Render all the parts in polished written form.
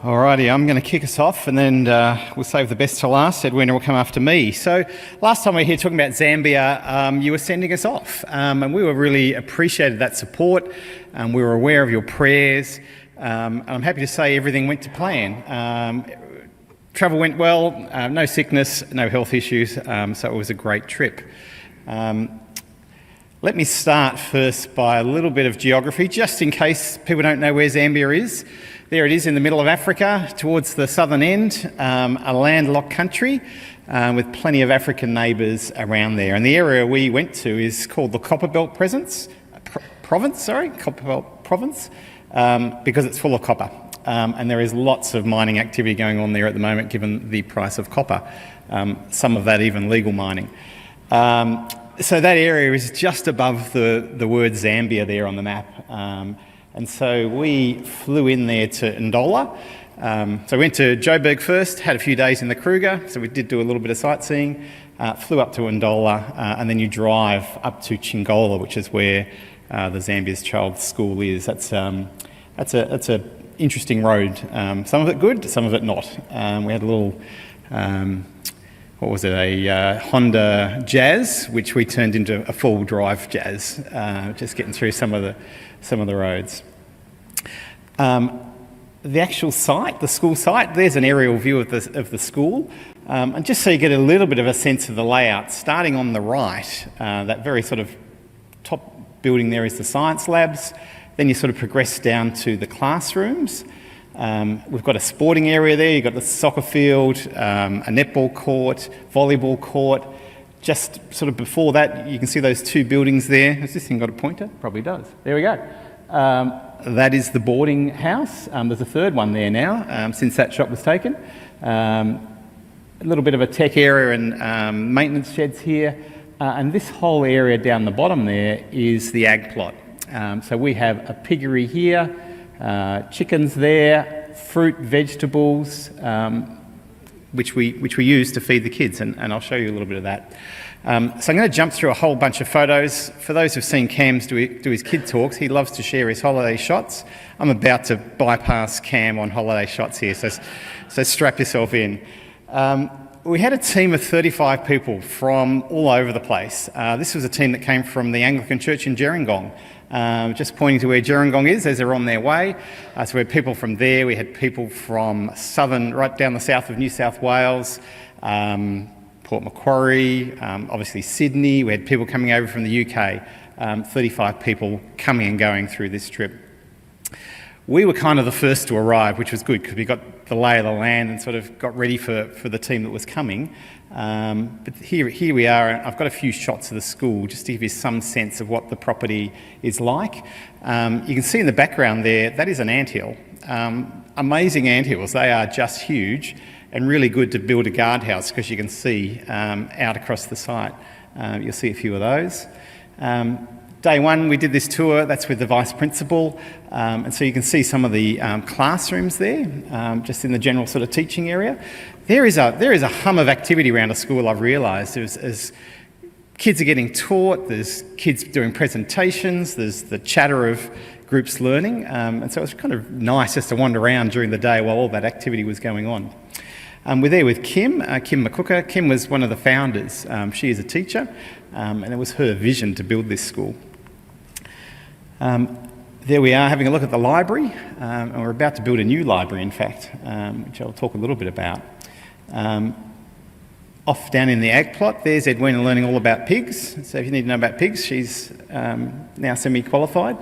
Alrighty, I'm going to kick us off and then we'll save the best to last. Edwina will come after me. So last time we were here talking about Zambia, you were sending us off and we were really appreciated that support. We were aware of your prayers. I'm happy to say everything went to plan. Travel went well, no sickness, no health issues, so it was a great trip. Let me start first by a little bit of geography, just in case people don't know where Zambia is. There it is in the middle of Africa, towards the southern end, a landlocked country with plenty of African neighbours around there. And the area we went to is called the Copperbelt Province, because it's full of copper. And there is lots of mining activity going on there at the moment, given the price of copper. Some of that even legal mining. So that area is just above the word Zambia there on the map. And so we flew in there to Ndola. So we went to Joburg first, had a few days in the Kruger, so we did do a little bit of sightseeing, flew up to Ndola, and then you drive up to Chingola, which is where the Zambia's Child School is. That's a interesting road. Some of it good, some of it not. We had a little, a Honda Jazz, which we turned into a full drive Jazz, just getting through some of the roads. The actual site, the school site, there's an aerial view of the school. And just so you get a little bit of a sense of the layout, starting on the right, that very sort of top building there is the science labs. Then you sort of progress down to the classrooms. We've got a sporting area there, you've got the soccer field, a netball court, volleyball court. Just sort of before that, you can see those two buildings there. Has this thing got a pointer? Probably does. There we go. That is the boarding house. There's a third one there now, since that shot was taken. A little bit of a tech area and maintenance sheds here. And this whole area down the bottom there is the ag plot. So we have a piggery here, chickens there, fruit, vegetables, which we use to feed the kids, and I'll show you a little bit of that. So I'm going to jump through a whole bunch of photos. For those who've seen Cam's do his kid talks, he loves to share his holiday shots. I'm about to bypass Cam on holiday shots here, so strap yourself in. We had a team of 35 people from all over the place. This was a team that came from the Anglican Church in Gerringong. Just pointing to where Gerringong is as they're on their way. So we had people from there, we had people from right down the south of New South Wales, Port Macquarie, obviously Sydney. We had people coming over from the UK, 35 people coming and going through this trip. We were kind of the first to arrive, which was good because we got the lay of the land and sort of got ready for the team that was coming. But here we are. I've got a few shots of the school just to give you some sense of what the property is like. You can see in the background there, that is an anthill. Amazing anthills. They are just huge and really good to build a guardhouse because you can see out across the site. You'll see a few of those. Day one, we did this tour. That's with the Vice Principal. And so you can see some of the classrooms there, just in the general sort of teaching area. There is a hum of activity around a school, I've realised. As kids are getting taught, there's kids doing presentations, there's the chatter of groups learning. And so it's kind of nice just to wander around during the day while all that activity was going on. We're there with Kim McCooker. Kim was one of the founders. She is a teacher, and it was her vision to build this school. There we are having a look at the library, and we're about to build a new library, in fact, which I'll talk a little bit about. Off down in the ag plot, there's Edwina learning all about pigs. So if you need to know about pigs, she's now semi-qualified.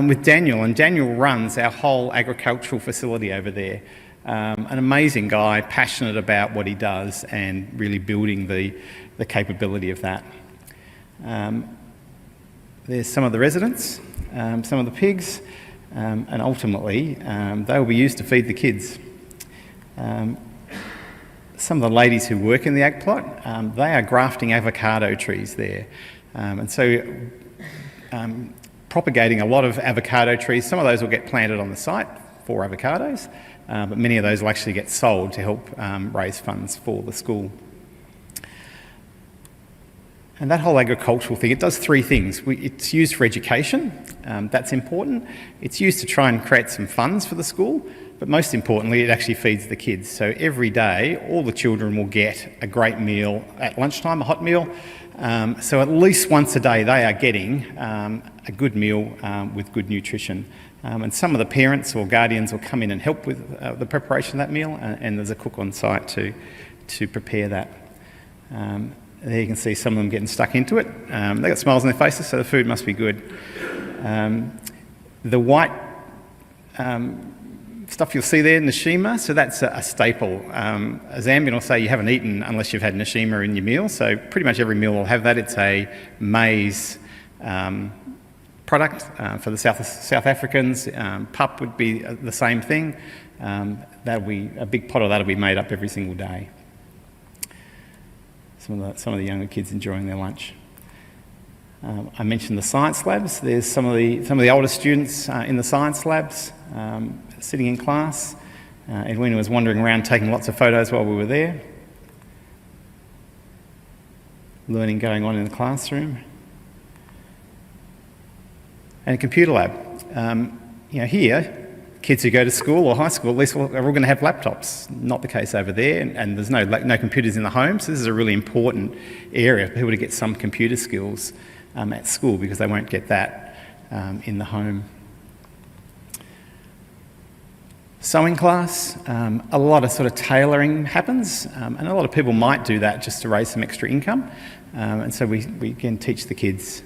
With Daniel, and Daniel runs our whole agricultural facility over there. An amazing guy, passionate about what he does and really building the capability of that. There's some of the residents, some of the pigs, and ultimately they will be used to feed the kids. Some of the ladies who work in the ag plot, they are grafting avocado trees there. And so propagating a lot of avocado trees. Some of those will get planted on the site for avocados, but many of those will actually get sold to help raise funds for the school. And that whole agricultural thing, it does three things. It's used for education, that's important. It's used to try and create some funds for the school, but most importantly, it actually feeds the kids. So every day, all the children will get a great meal at lunchtime, a hot meal. So at least once a day, they are getting a good meal with good nutrition. And some of the parents or guardians will come in and help with the preparation of that meal, and there's a cook on site to prepare that. There you can see some of them getting stuck into it. They've got smiles on their faces, so the food must be good. The white stuff you'll see there, nashima, so that's a staple. A Zambian will say you haven't eaten unless you've had nashima in your meal, so pretty much every meal will have that. It's a maize product for the South Africans. Pup would be the same thing. That'll be a big pot of that'll be made up every single day. Some of the younger kids enjoying their lunch. I mentioned the science labs. There's some of the older students in the science labs sitting in class. Edwina was wandering around taking lots of photos while we were there. Learning going on in the classroom. And a computer lab. Here, kids who go to school or high school, at least are all going to have laptops. Not the case over there, and there's no computers in the home, so this is a really important area for people to get some computer skills at school, because they won't get that in the home. Sewing class, a lot of sort of tailoring happens, and a lot of people might do that just to raise some extra income, and so we can teach the kids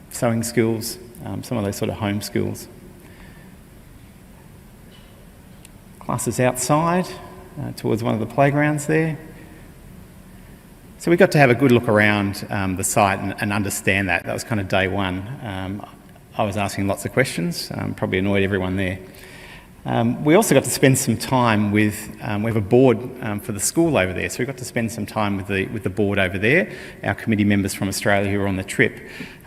sewing skills, some of those sort of home skills. Classes outside towards one of the playgrounds there. So we got to have a good look around the site and understand that. That was kind of day one. I was asking lots of questions, probably annoyed everyone there. We also got to spend some time with, we have a board for the school over there, so we got to spend some time with the board over there, our committee members from Australia who were on the trip.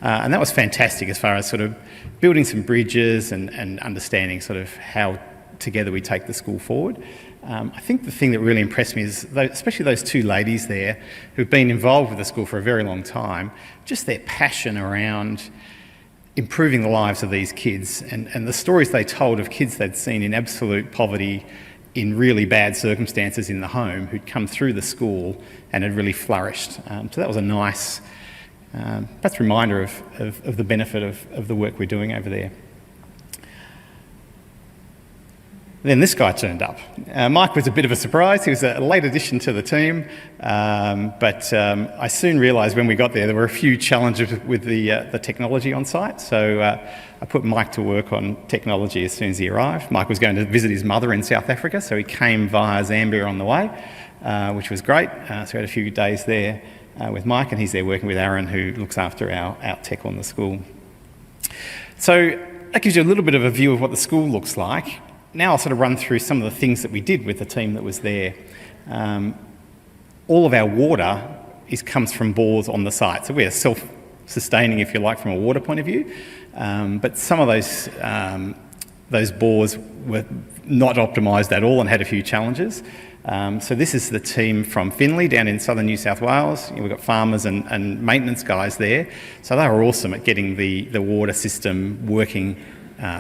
And that was fantastic as far as sort of building some bridges and understanding sort of how together we take the school forward. I think the thing that really impressed me is, especially those two ladies there who've been involved with the school for a very long time, just their passion around improving the lives of these kids and the stories they told of kids they'd seen in absolute poverty in really bad circumstances in the home who'd come through the school and had really flourished. So that was a nice perhaps reminder of the benefit of the work we're doing over there. Then this guy turned up. Mike was a bit of a surprise. He was a late addition to the team, but I soon realised when we got there were a few challenges with the technology on site, so I put Mike to work on technology as soon as he arrived. Mike was going to visit his mother in South Africa, so he came via Zambia on the way, which was great. So we had a few days there with Mike, and he's there working with Aaron, who looks after our tech on the school. So that gives you a little bit of a view of what the school looks like. Now I'll sort of run through some of the things that we did with the team that was there. All of our water comes from bores on the site, so we're self-sustaining, if you like, from a water point of view. But some of those bores were not optimised at all and had a few challenges. So this is the team from Finley down in southern New South Wales. We've got farmers and maintenance guys there. So they were awesome at getting the water system working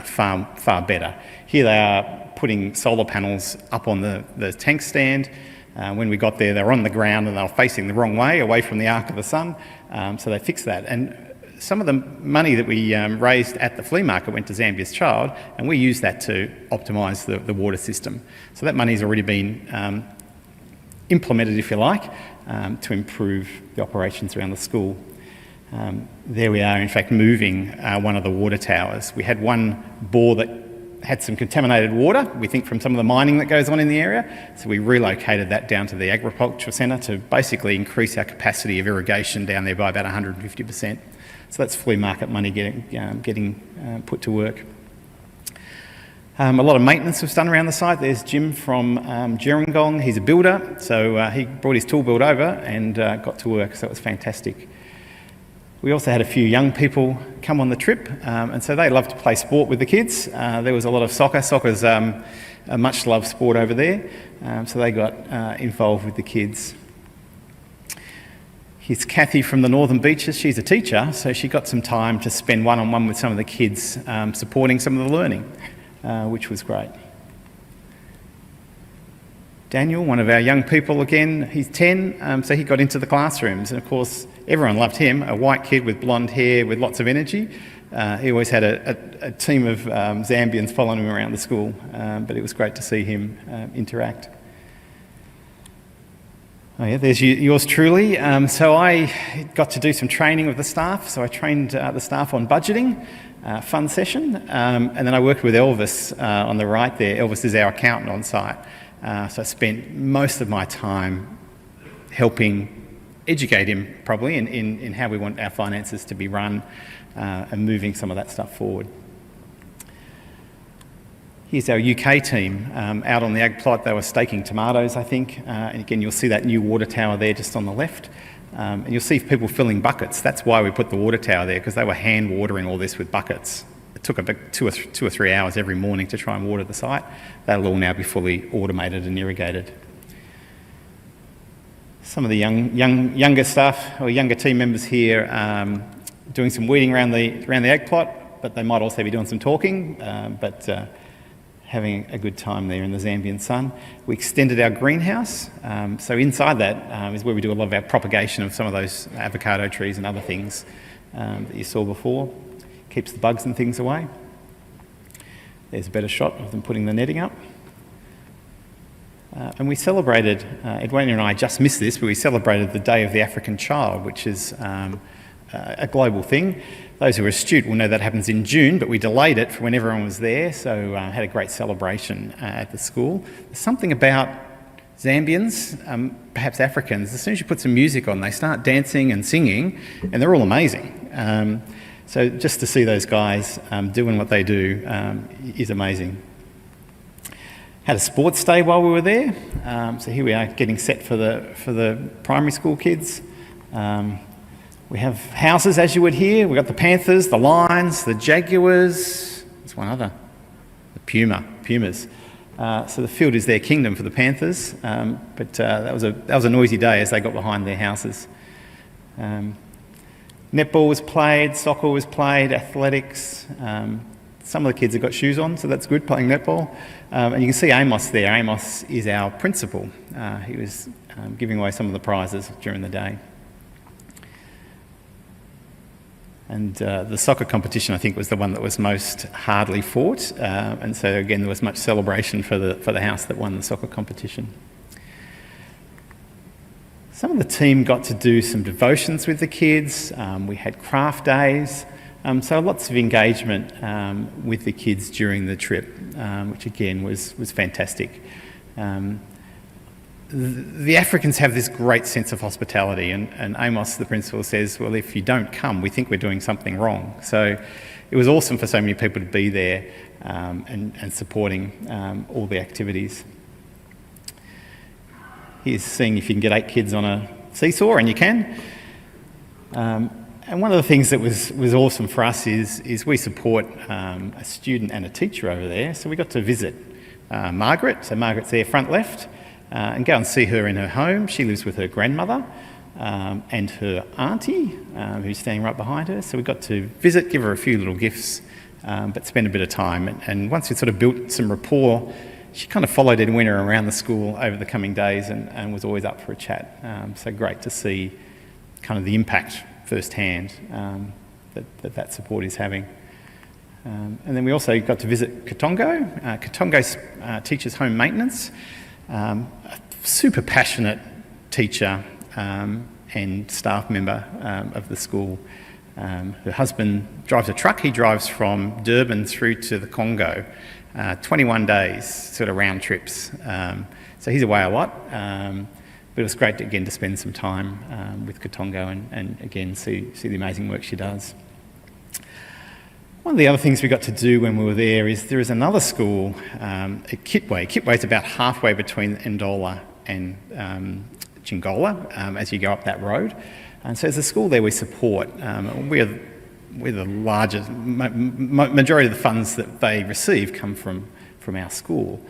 far better. Here they are putting solar panels up on the tank stand. When we got there, they were on the ground and they were facing the wrong way, away from the arc of the sun. So they fixed that. And some of the money that we raised at the flea market went to Zambia's Child, and we used that to optimise the water system. So that money's already been implemented, if you like, to improve the operations around the school. There we are, in fact, moving one of the water towers. We had one bore that had some contaminated water, we think from some of the mining that goes on in the area, so we relocated that down to the agriculture centre to basically increase our capacity of irrigation down there by about 150%. So that's flea market money getting put to work. A lot of maintenance was done around the site. There's Jim from Gerringong. He's a builder, so he brought his tool belt over and got to work, so it was fantastic. We also had a few young people come on the trip, and so they love to play sport with the kids. There was a lot of soccer. Soccer's a much loved sport over there, so they got involved with the kids. Here's Kathy from the Northern Beaches. She's a teacher, so she got some time to spend one-on-one with some of the kids, supporting some of the learning, which was great. Daniel, one of our young people again, he's 10, so he got into the classrooms. And of course, everyone loved him, a white kid with blonde hair with lots of energy. He always had a team of Zambians following him around the school, but it was great to see him interact. Oh yeah, there's yours truly. So I got to do some training with the staff. So I trained the staff on budgeting, fun session, and then I worked with Elvis on the right there. Elvis is our accountant on site. So I spent most of my time helping educate him probably in how we want our finances to be run and moving some of that stuff forward. Here's our UK team out on the ag plot. They were staking tomatoes, I think. And again, you'll see that new water tower there just on the left. And you'll see people filling buckets. That's why we put the water tower there, because they were hand watering all this with buckets. It took about 2 or 3 hours every morning to try and water the site. That'll all now be fully automated and irrigated. Some of the younger staff or younger team members here doing some weeding around the ag plot, but they might also be doing some talking, but having a good time there in the Zambian sun. We extended our greenhouse, so inside that is where we do a lot of our propagation of some of those avocado trees and other things that you saw before. Keeps the bugs and things away. There's a better shot of them putting the netting up. And we celebrated, Edwina and I just missed this, but we celebrated the Day of the African Child, which is a global thing. Those who are astute will know that happens in June, but we delayed it for when everyone was there, so had a great celebration at the school. There's something about Zambians, perhaps Africans, as soon as you put some music on, they start dancing and singing, and they're all amazing. So just to see those guys doing what they do is amazing. Had a sports day while we were there. So here we are getting set for the primary school kids. We have houses, as you would hear. We've got the Panthers, the Lions, the Jaguars. There's one other, the Pumas. So the field is their kingdom for the Panthers. But that was a noisy day as they got behind their houses. Netball was played, soccer was played, athletics. Some of the kids have got shoes on, so that's good, playing netball. And you can see Amos there. Amos is our principal. He was giving away some of the prizes during the day. And the soccer competition, I think, was the one that was most hardly fought. And so, again, there was much celebration for the house that won the soccer competition. Some of the team got to do some devotions with the kids. We had craft days. So lots of engagement with the kids during the trip, which again was fantastic. The Africans have this great sense of hospitality, and Amos, the principal, says, well, if you don't come, we think we're doing something wrong. So it was awesome for so many people to be there and supporting all the activities. Here's seeing if you can get 8 kids on a seesaw, and you can. And one of the things that was awesome for us is we support a student and a teacher over there. So we got to visit Margaret. So Margaret's there, front left, and go and see her in her home. She lives with her grandmother and her auntie, who's standing right behind her. So we got to visit, give her a few little gifts, but spend a bit of time. And once we sort of built some rapport, she kind of followed Edwina around the school over the coming days and was always up for a chat. So great to see kind of the impact firsthand that support is having. And then we also got to visit Katongo. Katongo teaches home maintenance. A super passionate teacher and staff member of the school. Her husband drives a truck. He drives from Durban through to the Congo. 21 days, sort of round trips. So he's away a lot. But it was great, again, to spend some time with Katongo and again, see the amazing work she does. One of the other things we got to do when we were there is another school at Kitwe. Kitwe's about halfway between Ndola and Chingola as you go up that road. And so there's a school there we support. We're the largest, majority of the funds that they receive come from our school.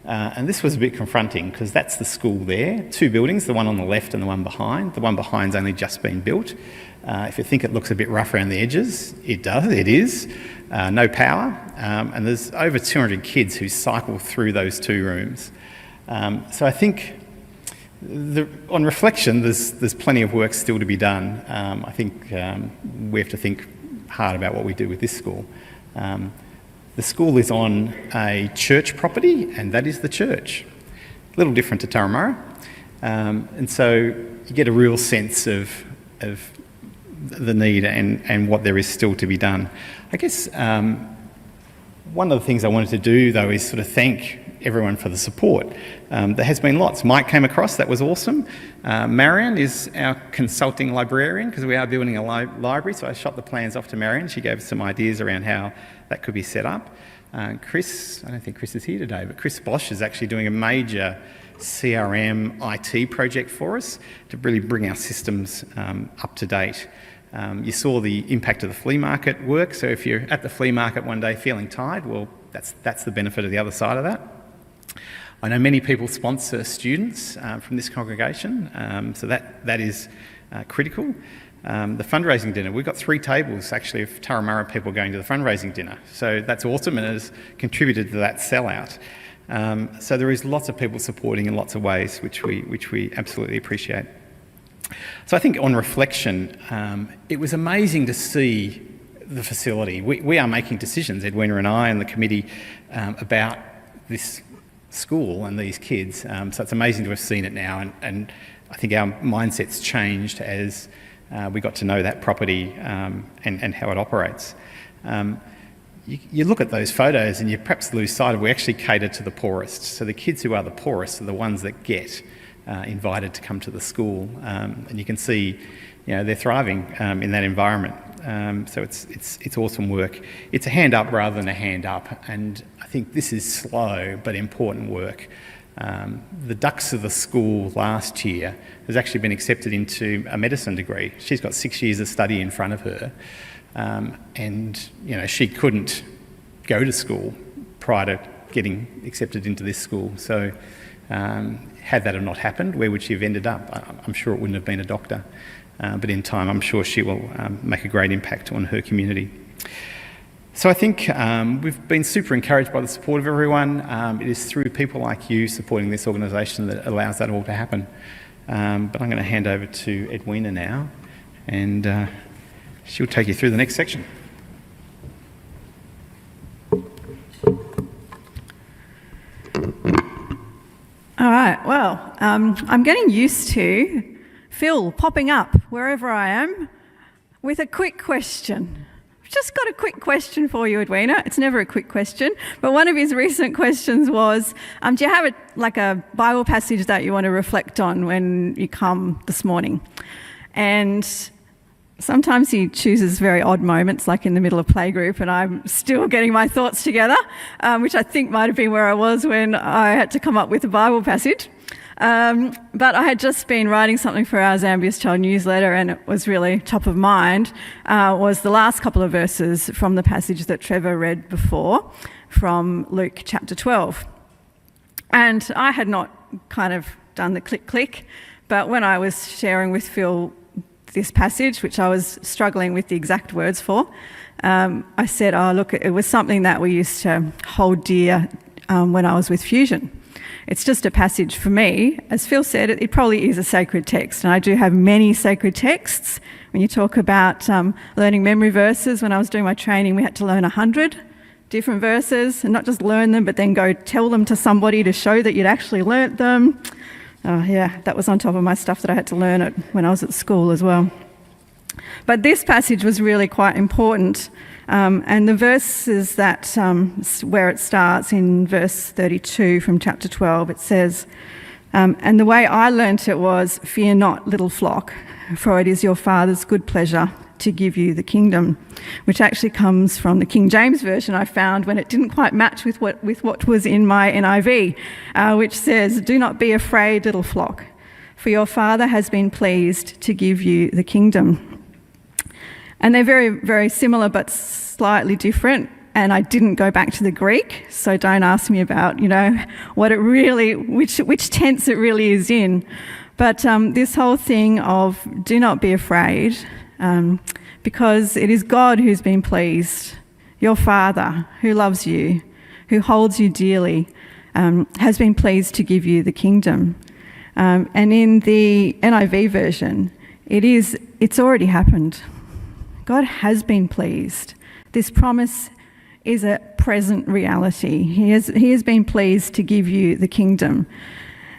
And this was a bit confronting because that's the school there, 2 buildings, the one on the left and the one behind. The one behind's only just been built. If you think it looks a bit rough around the edges, it is. No power. And there's over 200 kids who cycle through those 2 rooms. So I think on reflection, there's plenty of work still to be done. I think we have to think hard about what we do with this school. The school is on a church property, and that is the church. A little different to Turramurra. And so you get a real sense of the need and what there is still to be done. I guess one of the things I wanted to do, though, is sort of thank everyone for the support. There has been lots. Mike came across, that was awesome. Marion is our consulting librarian, because we are building a library, so I shot the plans off to Marion. She gave us some ideas around how that could be set up. Chris, I don't think Chris is here today, but Chris Bosch is actually doing a major CRM IT project for us to really bring our systems up to date. You saw the impact of the flea market work, so if you're at the flea market one day feeling tired, well, that's the benefit of the other side of that. I know many people sponsor students from this congregation, so that is critical. The fundraising dinner, we've got 3 tables actually of Turramurra people going to the fundraising dinner, so that's awesome and has contributed to that sellout. So there is lots of people supporting in lots of ways, which we absolutely appreciate. So I think on reflection, it was amazing to see the facility. We are making decisions, Edwina and I and the committee, about this school and these kids. So it's amazing to have seen it now, and I think our mindset's changed as we got to know that property and how it operates. You look at those photos and you perhaps lose sight of we actually cater to the poorest. So the kids who are the poorest are the ones that get invited to come to the school, and you can see, they're thriving in that environment. So it's awesome work. It's a hand up rather than a hand up, and I think this is slow but important work. The dux of the school last year has actually been accepted into a medicine degree. She's got 6 years of study in front of her, and she couldn't go to school prior to getting accepted into this school. So had that have not happened, where would she have ended up? I'm sure it wouldn't have been a doctor, but in time I'm sure she will make a great impact on her community. So I think we've been super encouraged by the support of everyone. It is through people like you supporting this organisation that allows that all to happen. But I'm going to hand over to Edwina now, and she'll take you through the next section. All right, well, I'm getting used to Phil popping up wherever I am with a quick question. I've just got a quick question for you, Edwina. It's never a quick question, but one of his recent questions was, do you have a Bible passage that you want to reflect on when you come this morning? And sometimes he chooses very odd moments, like in the middle of playgroup, and I'm still getting my thoughts together, which I think might have been where I was when I had to come up with a Bible passage. But I had just been writing something for our Zambia's Child newsletter, and it was really top of mind, was the last couple of verses from the passage that Trevor read before, from Luke chapter 12. And I had not kind of done the click, but when I was sharing with Phil this passage, which I was struggling with the exact words for, I said, look, it was something that we used to hold dear when I was with Fusion. It's just a passage for me. As Phil said, it probably is a sacred text, and I do have many sacred texts. When you talk about learning memory verses, when I was doing my training, we had to learn 100 different verses, and not just learn them, but then go tell them to somebody to show that you'd actually learnt them. Oh yeah, that was on top of my stuff that I had to learn when I was at school as well. But this passage was really quite important. And the verses that, where it starts in verse 32 from chapter 12, it says, and the way I learnt it was, fear not, little flock, for it is your Father's good pleasure to give you the kingdom, which actually comes from the King James Version I found when it didn't quite match with what was in my NIV, which says, do not be afraid, little flock, for your Father has been pleased to give you the kingdom. And they're very, very similar but slightly different. And I didn't go back to the Greek, so don't ask me about, what it really, which tense it really is in. But this whole thing of do not be afraid, because it is God who's been pleased, your Father who loves you, who holds you dearly, has been pleased to give you the kingdom. And in the NIV version, it's already happened. God has been pleased. This promise is a present reality. He has been pleased to give you the kingdom.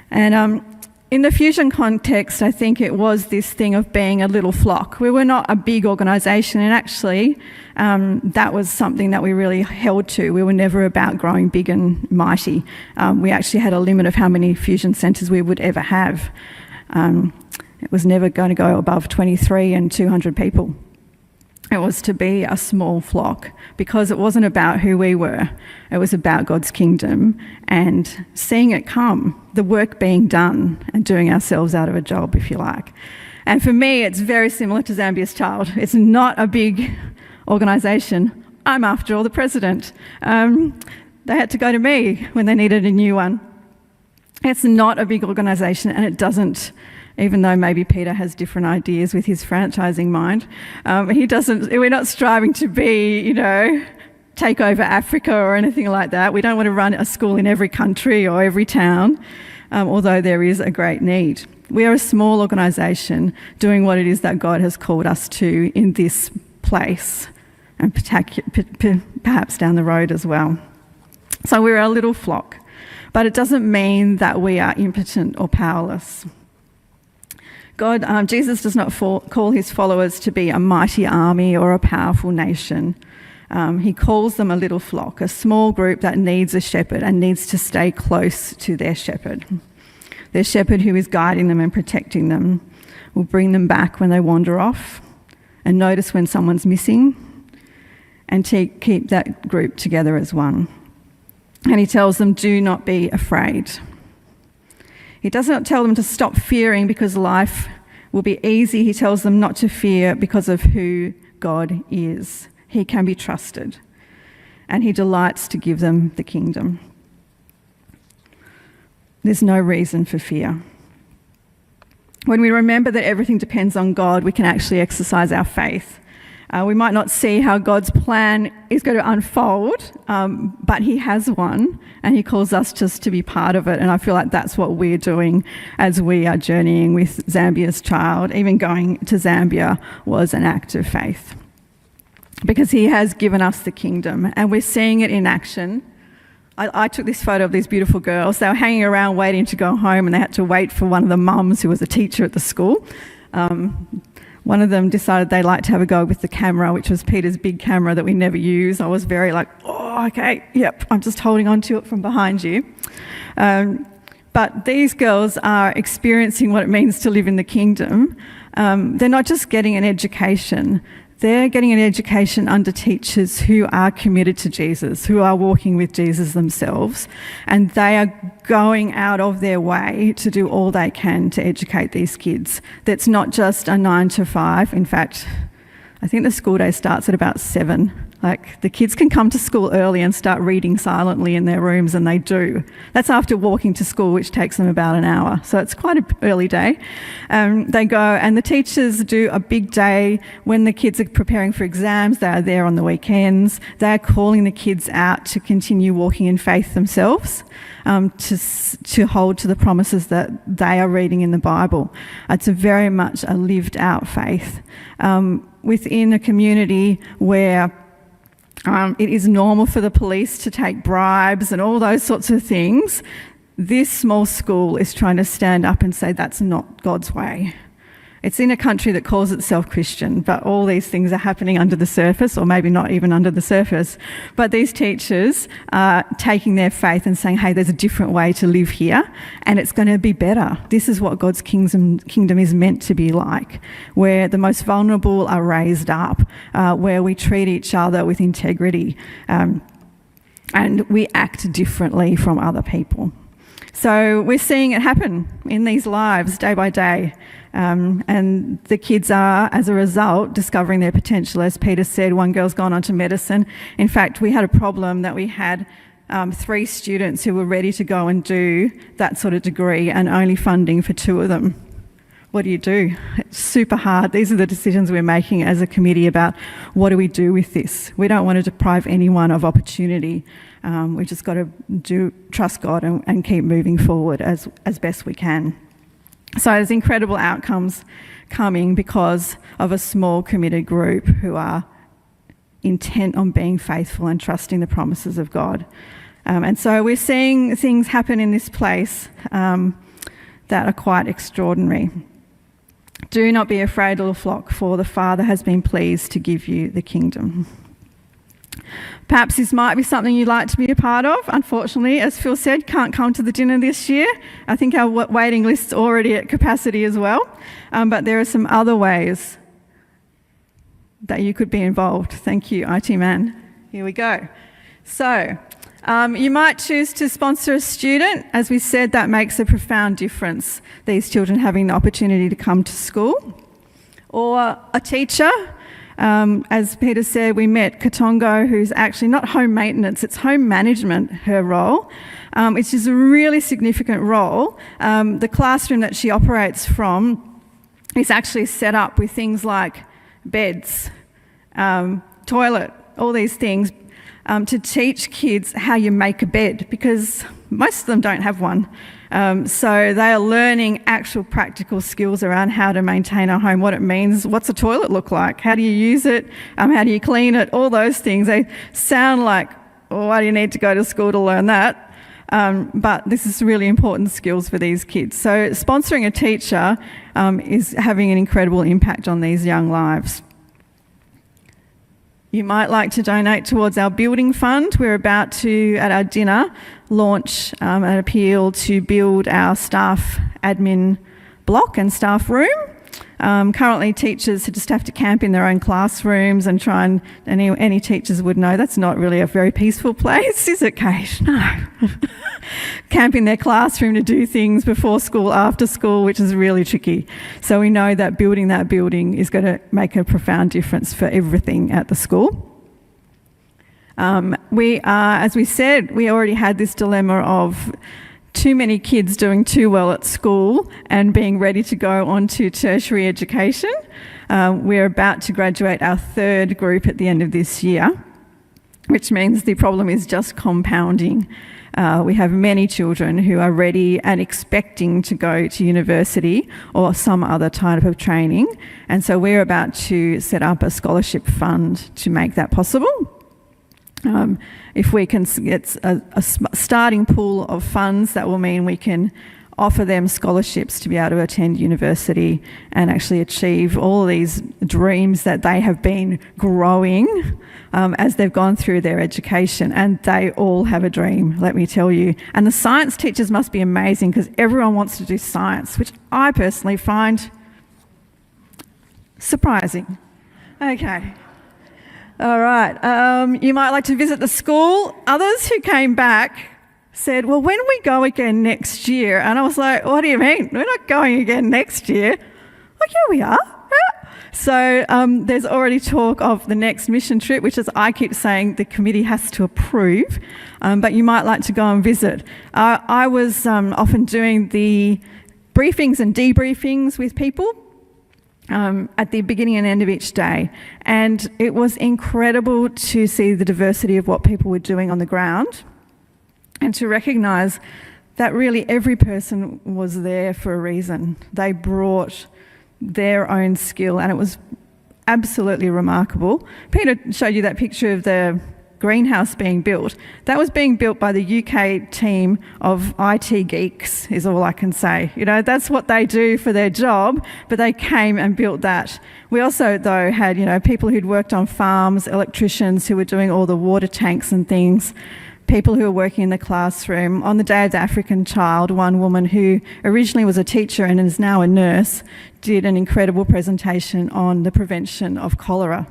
And in the fusion context, I think it was this thing of being a little flock. We were not a big organisation, and actually that was something that we really held to. We were never about growing big and mighty. We actually had a limit of how many fusion centres we would ever have. It was never going to go above 23 and 200 people. It was to be a small flock because it wasn't about who we were. It was about God's kingdom and seeing it come, the work being done and doing ourselves out of a job, if you like. And for me, it's very similar to Zambia's Child. It's not a big organisation. I'm, after all, the president. They had to go to me when they needed a new one. It's not a big organisation, and it doesn't, even though maybe Peter has different ideas with his franchising mind, we're not striving to be, take over Africa or anything like that. We don't want to run a school in every country or every town, although there is a great need. We are a small organisation doing what it is that God has called us to in this place, and perhaps down the road as well. So we're a little flock, but it doesn't mean that we are impotent or powerless. Jesus does not call his followers to be a mighty army or a powerful nation. He calls them a little flock, a small group that needs a shepherd and needs to stay close to their shepherd. Their shepherd who is guiding them and protecting them will bring them back when they wander off and notice when someone's missing and keep that group together as one. And he tells them, do not be afraid. He does not tell them to stop fearing because life will be easy. He tells them not to fear because of who God is. He can be trusted, and he delights to give them the kingdom. There's no reason for fear. When we remember that everything depends on God, we can actually exercise our faith. We might not see how God's plan is going to unfold, but he has one, and he calls us just to be part of it. And I feel like that's what we're doing as we are journeying with Zambia's Child. Even going to Zambia was an act of faith because he has given us the kingdom, and we're seeing it in action. I took this photo of these beautiful girls. They were hanging around waiting to go home, and they had to wait for one of the mums who was a teacher at the school. One of them decided they liked to have a go with the camera, which was Peter's big camera that we never use. I was very like, oh, okay, yep, I'm just holding on to it from behind you. But these girls are experiencing what it means to live in the kingdom. They're not just getting an education. They're getting an education under teachers who are committed to Jesus, who are walking with Jesus themselves, and they are going out of their way to do all they can to educate these kids. That's not just a 9 to 5. In fact, I think the school day starts at about 7. Like, the kids can come to school early and start reading silently in their rooms, and they do. That's after walking to school, which takes them about an hour. So it's quite an early day. They go, and the teachers do a big day when the kids are preparing for exams. They are there on the weekends. They are calling the kids out to continue walking in faith themselves, to hold to the promises that they are reading in the Bible. It's very much a lived out faith. Within a community where it is normal for the police to take bribes and all those sorts of things, this small school is trying to stand up and say that's not God's way. It's in a country that calls itself Christian, but all these things are happening under the surface, or maybe not even under the surface. But these teachers are taking their faith and saying, hey, there's a different way to live here, and it's going to be better. This is what God's kingdom is meant to be like, where the most vulnerable are raised up, where we treat each other with integrity, and we act differently from other people. So we're seeing it happen in these lives day by day. And the kids are, as a result, discovering their potential. As Peter said, one girl's gone on to medicine. In fact, we had a problem that we had 3 students who were ready to go and do that sort of degree and only funding for 2 of them. what do you do? It's super hard. These are the decisions we're making as a committee about what do we do with this. We don't want to deprive anyone of opportunity. We just got to trust God and keep moving forward as best we can. So there's incredible outcomes coming because of a small committed group who are intent on being faithful and trusting the promises of God. And so we're seeing things happen in this place that are quite extraordinary. Do not be afraid, little flock, for the Father has been pleased to give you the kingdom. Perhaps this might be something you'd like to be a part of. Unfortunately, as Phil said, can't come to the dinner this year. I think our waiting list's already at capacity as well. But there are some other ways that you could be involved. Thank you, IT man. Here we go. So, you might choose to sponsor a student. As we said, that makes a profound difference, these children having the opportunity to come to school. Or a teacher. As Peter said, we met Katongo, who's actually not home maintenance, it's home management, her role, which is a really significant role. The classroom that she operates from is actually set up with things like beds, toilet, all these things, to teach kids how you make a bed, because most of them don't have one. So they are learning actual practical skills around how to maintain a home, what it means, what's a toilet look like, how do you use it, how do you clean it, all those things. They sound like, oh, why do you need to go to school to learn that? But this is really important skills for these kids. So sponsoring a teacher is having an incredible impact on these young lives. You might like to donate towards our building fund. We're about to, at our dinner, launch an appeal to build our staff admin block and staff room. Currently, teachers just have to camp in their own classrooms and try and any teachers would know that's not really a very peaceful place, is it, Kate? No. Camp in their classroom to do things before school, after school, which is really tricky. So we know that building is going to make a profound difference for everything at the school. As we said, we already had this dilemma of too many kids doing too well at school and being ready to go on to tertiary education. We're about to graduate our third group at the end of this year, which means the problem is just compounding. We have many children who are ready and expecting to go to university or some other type of training, and so we're about to set up a scholarship fund to make that possible. If we can get a starting pool of funds, that will mean we can offer them scholarships to be able to attend university and actually achieve all these dreams that they have been growing as they've gone through their education. And they all have a dream, let me tell you. And the science teachers must be amazing because everyone wants to do science, which I personally find surprising. Okay. All right. You might like to visit the school. Others who came back said, well, when we go again next year? And I was like, what do you mean? We're not going again next year. Oh, yeah, we are. Yeah. So there's already talk of the next mission trip, which, as I keep saying, the committee has to approve. But you might like to go and visit. I was often doing the briefings and debriefings with people at the beginning and end of each day. And it was incredible to see the diversity of what people were doing on the ground and to recognise that really every person was there for a reason. They brought their own skill and it was absolutely remarkable. Peter showed you that picture of the greenhouse being built. That was being built by the UK team of IT geeks, is all I can say. You know, that's what they do for their job, but they came and built that. We also, though, had, you know, people who'd worked on farms, electricians who were doing all the water tanks and things, people who were working in the classroom. On the Day of the African Child, one woman who originally was a teacher and is now a nurse did an incredible presentation on the prevention of cholera.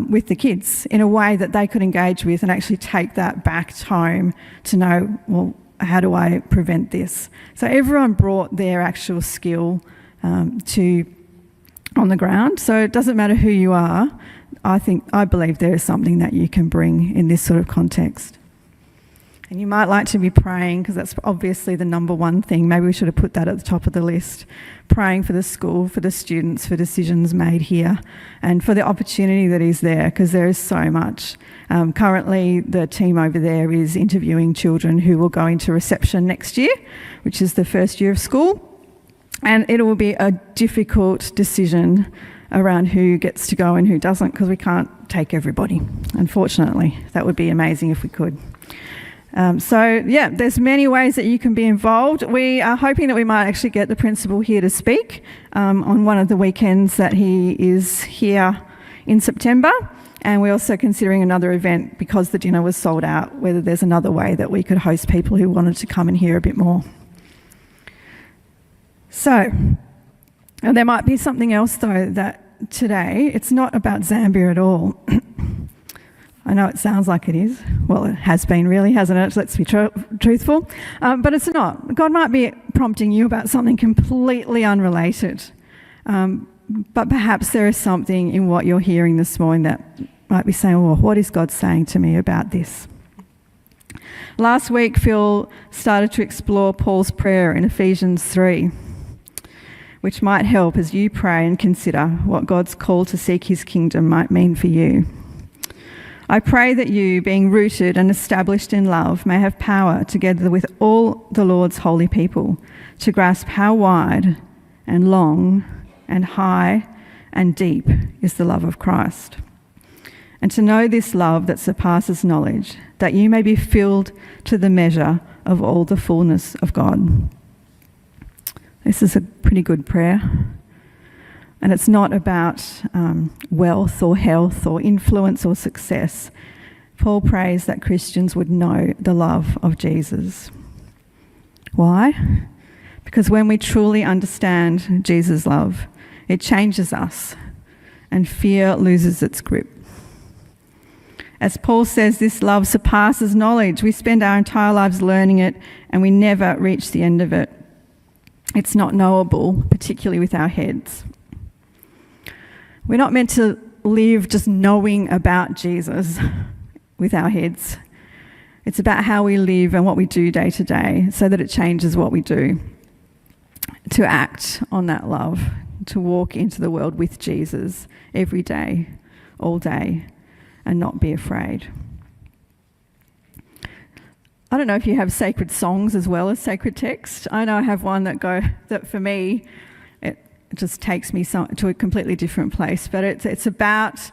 With the kids in a way that they could engage with and actually take that back home to know, well, how do I prevent this? So everyone brought their actual skill on the ground. So it doesn't matter who you are. I believe there is something that you can bring in this sort of context. And you might like to be praying, because that's obviously the number one thing. Maybe we should have put that at the top of the list. Praying for the school, for the students, for decisions made here, and for the opportunity that is there, because there is so much. Currently, the team over there is interviewing children who will go into reception next year, which is the first year of school. And it will be a difficult decision around who gets to go and who doesn't, because we can't take everybody, unfortunately. That would be amazing if we could. There's many ways that you can be involved. We are hoping that we might actually get the principal here to speak on one of the weekends that he is here in September. And we're also considering another event, because the dinner was sold out, whether there's another way that we could host people who wanted to come and hear a bit more. So, there might be something else though, that today, it's not about Zambia at all. I know it sounds like it is. Well, it has been really, hasn't it? Let's be truthful. But it's not. God might be prompting you about something completely unrelated. But perhaps there is something in what you're hearing this morning that might be saying, well, what is God saying to me about this? Last week, Phil started to explore Paul's prayer in Ephesians 3, which might help as you pray and consider what God's call to seek his kingdom might mean for you. I pray that you, being rooted and established in love, may have power, together with all the Lord's holy people, to grasp how wide and long and high and deep is the love of Christ, and to know this love that surpasses knowledge, that you may be filled to the measure of all the fullness of God. This is a pretty good prayer. And it's not about wealth or health or influence or success. Paul prays that Christians would know the love of Jesus. Why? Because when we truly understand Jesus' love, it changes us and fear loses its grip. As Paul says, this love surpasses knowledge. We spend our entire lives learning it and we never reach the end of it. It's not knowable, particularly with our heads. We're not meant to live just knowing about Jesus with our heads. It's about how we live and what we do day to day, so that it changes what we do. To act on that love, to walk into the world with Jesus every day, all day, and not be afraid. I don't know if you have sacred songs as well as sacred text. I know I have one that for me, it just takes me to a completely different place. But it's about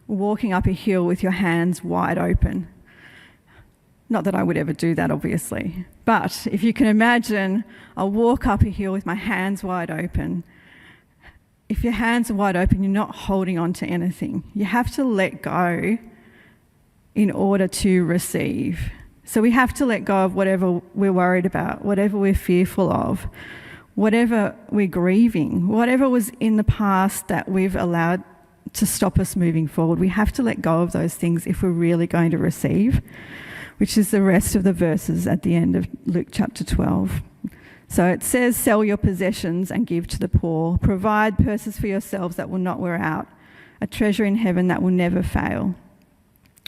walking up a hill with your hands wide open. Not that I would ever do that, obviously. But if you can imagine, I'll walk up a hill with my hands wide open. If your hands are wide open, you're not holding on to anything. You have to let go in order to receive. So we have to let go of whatever we're worried about, whatever we're fearful of, whatever we're grieving, whatever was in the past that we've allowed to stop us moving forward. We have to let go of those things if we're really going to receive, which is the rest of the verses at the end of Luke chapter 12. So it says, sell your possessions and give to the poor. Provide purses for yourselves that will not wear out, a treasure in heaven that will never fail,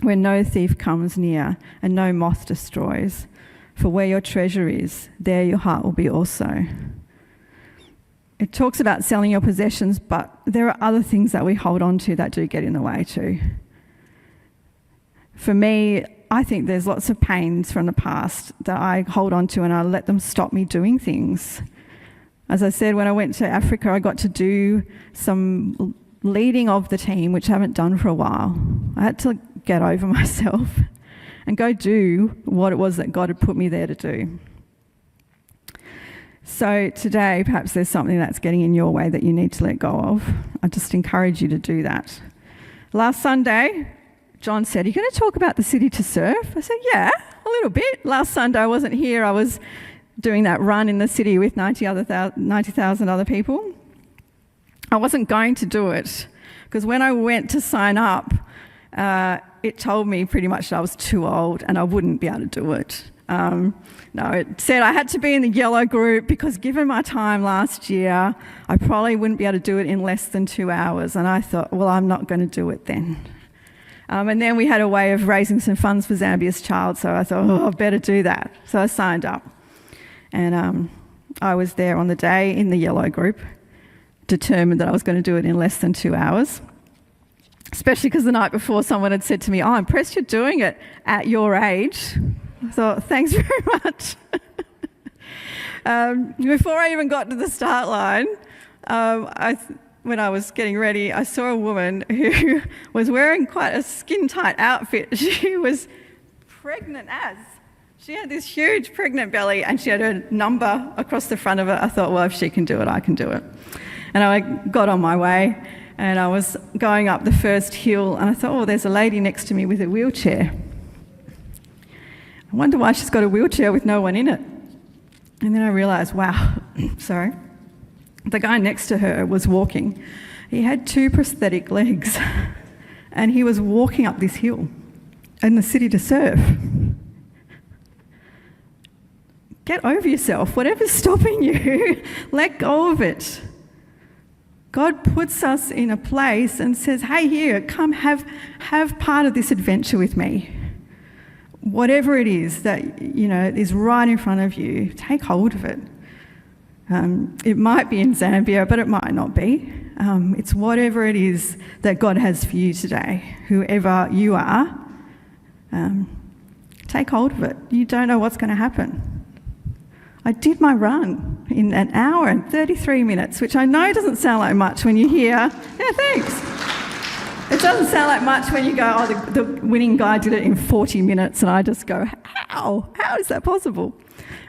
where no thief comes near and no moth destroys. For where your treasure is, there your heart will be also. It talks about selling your possessions, but there are other things that we hold on to that do get in the way too. For me, I think there's lots of pains from the past that I hold on to and I let them stop me doing things. As I said, when I went to Africa, I got to do some leading of the team, which I haven't done for a while. I had to get over myself and go do what it was that God had put me there to do. So today, perhaps there's something that's getting in your way that you need to let go of. I just encourage you to do that. Last Sunday, John said, "Are you going to talk about the city to serve?" I said, yeah, a little bit. Last Sunday I wasn't here. I was doing that run in the city with 90,000 other people. I wasn't going to do it because when I went to sign up, it told me pretty much that I was too old and I wouldn't be able to do it. No, it said I had to be in the yellow group because given my time last year, I probably wouldn't be able to do it in less than 2 hours. And I thought, well, I'm not going to do it then. And then we had a way of raising some funds for Zambia's child, so I thought, I better do that. So I signed up. And I was there on the day in the yellow group, determined that I was going to do it in less than 2 hours, especially because the night before someone had said to me, I'm impressed you're doing it at your age. I thought, thanks very much. Before I even got to the start line, when I was getting ready, I saw a woman who was wearing quite a skin-tight outfit. She was pregnant as. She had this huge pregnant belly and she had her number across the front of it. I thought, well, if she can do it, I can do it. And I got on my way and I was going up the first hill and I thought, oh, there's a lady next to me with a wheelchair. I wonder why she's got a wheelchair with no one in it. And then I realised, wow, sorry. The guy next to her was walking. He had 2 prosthetic legs and he was walking up this hill in the city to serve. Get over yourself. Whatever's stopping you, let go of it. God puts us in a place and says, hey, here, come have part of this adventure with me. Whatever it is that, is right in front of you, take hold of it. It might be in Zambia, but it might not be. It's whatever it is that God has for you today. Whoever you are, take hold of it. You don't know what's going to happen. I did my run in 1 hour and 33 minutes, which I know doesn't sound like much when you hear, yeah, thanks. It doesn't sound like much when you go, oh, the winning guy did it in 40 minutes, and I just go, how? How is that possible?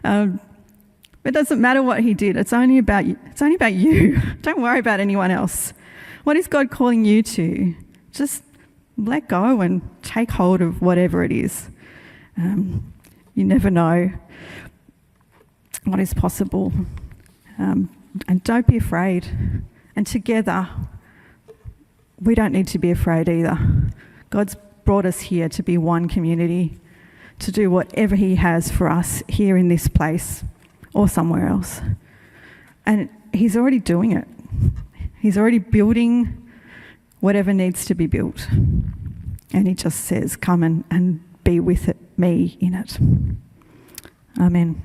It doesn't matter what he did. It's only about you. It's only about you. Don't worry about anyone else. What is God calling you to? Just let go and take hold of whatever it is. You never know what is possible. And don't be afraid. And together, we don't need to be afraid either. God's brought us here to be one community, to do whatever he has for us here in this place or somewhere else. And he's already doing it. He's already building whatever needs to be built. And he just says, come and be with me in it. Amen.